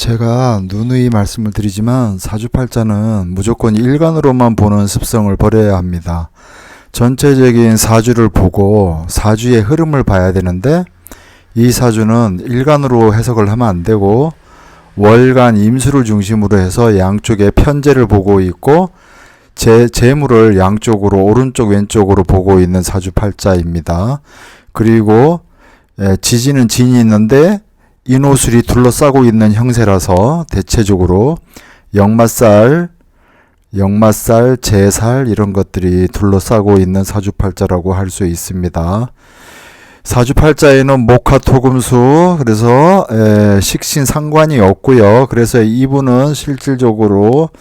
제가 누누이 말씀을 드리지만 사주팔자는 무조건 일간으로만 보는 습성을 버려야 합니다. 전체적인 사주를 보고 사주의 흐름을 봐야 되는데 이 사주는 일간으로 해석을 하면 안 되고 월간 임수를 중심으로 해서 양쪽에 편제를 보고 있고 재물을 양쪽으로 오른쪽 왼쪽으로 보고 있는 사주팔자입니다. 그리고 지지는 진이 있는데 인호술이 둘러싸고 있는 형세라서 대체적으로 역마살, 제살 이런 것들이 둘러싸고 있는 사주팔자라고 할 수 있습니다. 사주팔자에는 목화토금수 그래서 식신 상관이 없고요. 그래서 이분은 실질적으로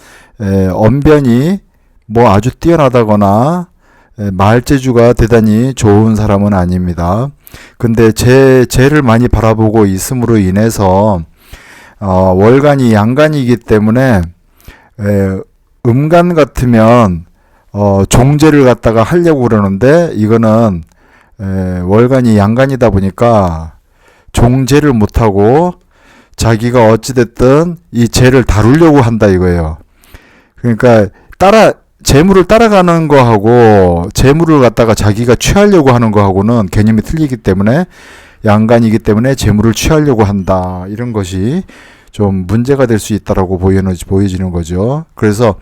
언변이 뭐 아주 뛰어나다거나 말재주가 대단히 좋은 사람은 아닙니다. 근데 재를 많이 바라보고 있음으로 인해서 월간이 양간이기 때문에 음간 같으면 종재를 갖다가 하려고 그러는데 이거는 월간이 양간이다 보니까 종재를 못하고 자기가 어찌됐든 이 재를 다루려고 한다 이거예요. 그러니까 재물을 따라가는 거하고 재물을 갖다가 자기가 취하려고 하는 거하고는 개념이 틀리기 때문에 양간이기 때문에 재물을 취하려고 한다. 이런 것이 좀 문제가 될 수 있다라고 보여지는 거죠. 그래서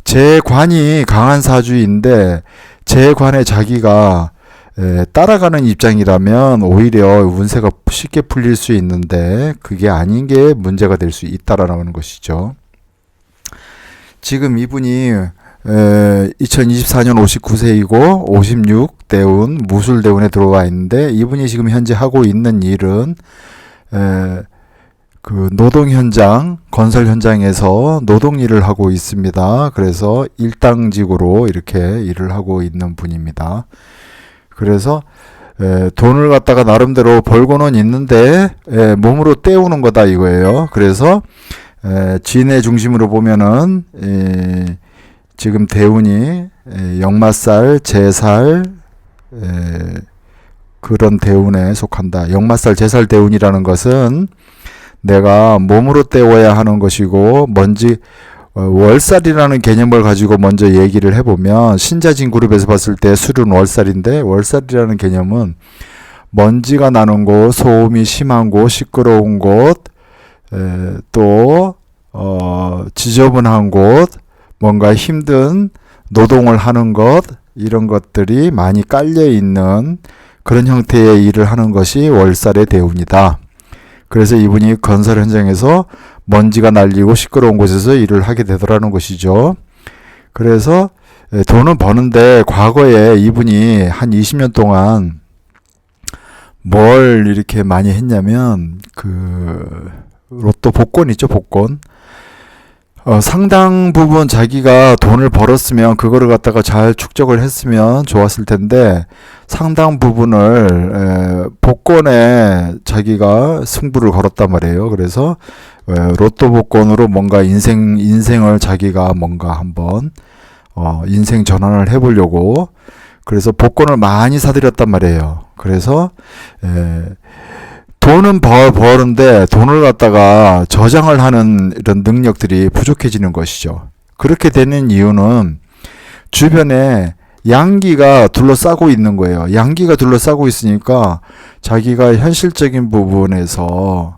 재관이 강한 사주인데 재관에 자기가 따라가는 입장이라면 오히려 운세가 쉽게 풀릴 수 있는데 그게 아닌 게 문제가 될 수 있다라는 것이죠. 지금 이분이 2024년 59세이고 56대운 무술대운에 들어와 있는데 이분이 지금 현재 하고 있는 일은 그 노동 현장, 건설 현장에서 노동 일을 하고 있습니다. 그래서 일당직으로 이렇게 일을 하고 있는 분입니다. 그래서 돈을 갖다가 나름대로 벌고는 있는데 몸으로 때우는 거다 이거예요. 그래서 진의 중심으로 보면은 지금 대운이 역마살, 제살 그런 대운에 속한다. 역마살, 제살 대운이라는 것은 내가 몸으로 때워야 하는 것이고 월살이라는 개념을 가지고 먼저 얘기를 해보면 신자진 그룹에서 봤을 때 술은 월살인데 월살이라는 개념은 먼지가 나는 곳, 소음이 심한 곳, 시끄러운 곳, 또 지저분한 곳, 뭔가 힘든 노동을 하는 것 이런 것들이 많이 깔려 있는 그런 형태의 일을 하는 것이 월살의 대운이다. 그래서 이분이 건설 현장에서 먼지가 날리고 시끄러운 곳에서 일을 하게 되더라는 것이죠. 그래서 돈은 버는데 과거에 이분이 한 20년 동안 뭘 이렇게 많이 했냐면 그 로또 복권 있죠, 복권. 상당 부분 자기가 돈을 벌었으면 그거를 갖다가 잘 축적을 했으면 좋았을 텐데 상당 부분을 복권에 자기가 승부를 걸었단 말이에요. 그래서 로또 복권으로 뭔가 인생을 자기가 뭔가 한번 인생 전환을 해보려고 그래서 복권을 많이 사들였단 말이에요. 그래서 돈은 버는데 돈을 갖다가 저장을 하는 이런 능력들이 부족해지는 것이죠. 그렇게 되는 이유는 주변에 양기가 둘러싸고 있는 거예요. 양기가 둘러싸고 있으니까 자기가 현실적인 부분에서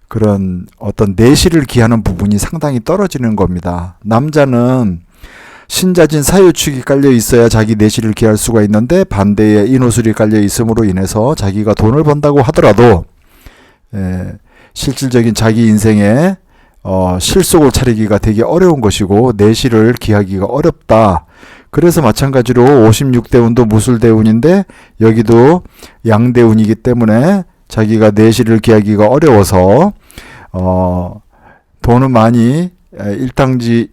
그런 어떤 내실을 기하는 부분이 상당히 떨어지는 겁니다. 남자는 신자진 사유축이 깔려 있어야 자기 내실을 기할 수가 있는데 반대에 인호술이 깔려 있음으로 인해서 자기가 돈을 번다고 하더라도 실질적인 자기 인생에 실속을 차리기가 되게 어려운 것이고 내실을 기하기가 어렵다. 그래서 마찬가지로 56대운도 무술대운인데 여기도 양대운이기 때문에 자기가 내실을 기하기가 어려워서 돈은 많이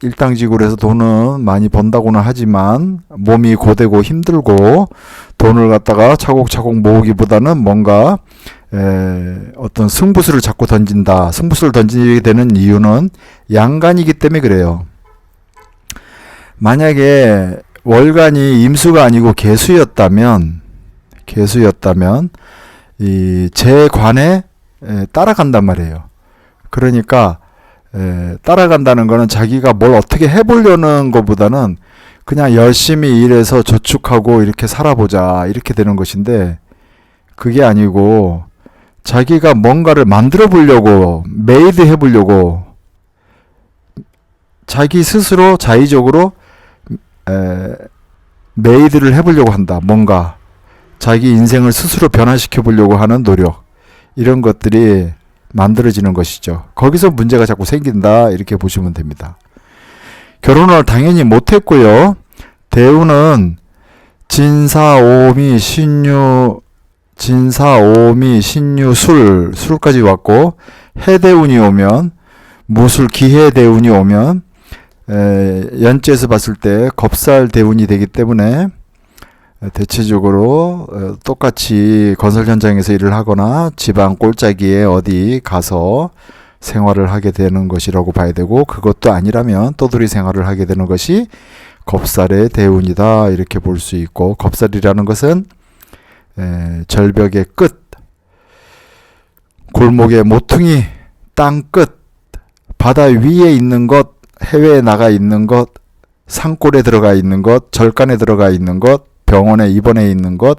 일당직으로 해서 돈은 많이 번다고는 하지만 몸이 고되고 힘들고 돈을 갖다가 차곡차곡 모으기보다는 뭔가 어떤 승부수를 자꾸 던진다. 승부수를 던지게 되는 이유는 양간이기 때문에 그래요. 만약에 월간이 임수가 아니고 개수였다면 이 재관에 따라간단 말이에요. 그러니까 따라간다는 거는 자기가 뭘 어떻게 해보려는 것보다는 그냥 열심히 일해서 저축하고 이렇게 살아보자 이렇게 되는 것인데, 그게 아니고 자기가 뭔가를 만들어 보려고, 메이드 해보려고, 자기 스스로 자의적으로 메이드를 해보려고 한다. 뭔가 자기 인생을 스스로 변화시켜 보려고 하는 노력, 이런 것들이 만들어지는 것이죠. 거기서 문제가 자꾸 생긴다 이렇게 보시면 됩니다. 결혼을 당연히 못했고요. 대운은 진사오미 신유 술까지 왔고, 해대운이 오면, 무술 기해대운이 오면 연지에서 봤을 때 겁살 대운이 되기 때문에 대체적으로 똑같이 건설 현장에서 일을 하거나 지방 꼴짜기에 어디 가서 생활을 하게 되는 것이라고 봐야 되고, 그것도 아니라면 떠돌이 생활을 하게 되는 것이 겁살의 대운이다 이렇게 볼 수 있고, 겁살이라는 것은 절벽의 끝, 골목의 모퉁이, 땅 끝, 바다 위에 있는 것, 해외에 나가 있는 것, 산골에 들어가 있는 것, 절간에 들어가 있는 것, 병원에 입원해 있는 것,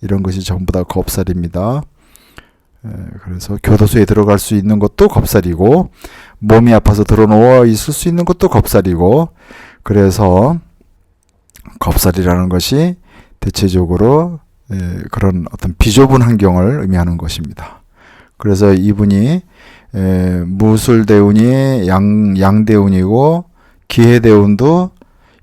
이런 것이 전부 다 겁살입니다. 그래서 교도소에 들어갈 수 있는 것도 겁살이고, 몸이 아파서 들어누워 있을 수 있는 것도 겁살이고, 그래서 겁살이라는 것이 대체적으로 그런 어떤 비좁은 환경을 의미하는 것입니다. 그래서 이분이 무술대운이 양대운이고, 기해대운도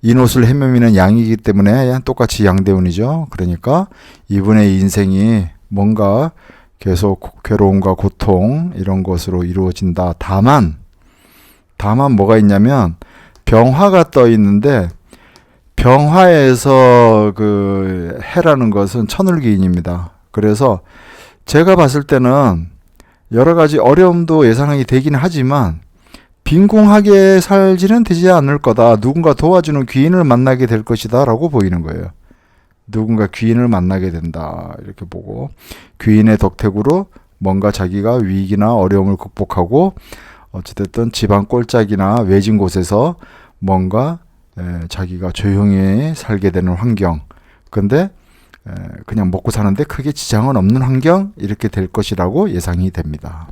인옷을 헤매미는 양이기 때문에 똑같이 양대운이죠. 그러니까 이분의 인생이 뭔가 계속 괴로움과 고통 이런 것으로 이루어진다. 다만 뭐가 있냐면 병화가 떠 있는데, 병화에서 그 해라는 것은 천을기인입니다. 그래서 제가 봤을 때는 여러 가지 어려움도 예상이 되긴 하지만 빈궁하게 살지는 되지 않을 거다. 누군가 도와주는 귀인을 만나게 될 것이다 라고 보이는 거예요. 누군가 귀인을 만나게 된다 이렇게 보고, 귀인의 덕택으로 뭔가 자기가 위기나 어려움을 극복하고 어찌됐든 지방 꼴짝이나 외진 곳에서 뭔가 자기가 조용히 살게 되는 환경, 근데 그냥 먹고 사는데 크게 지장은 없는 환경, 이렇게 될 것이라고 예상이 됩니다.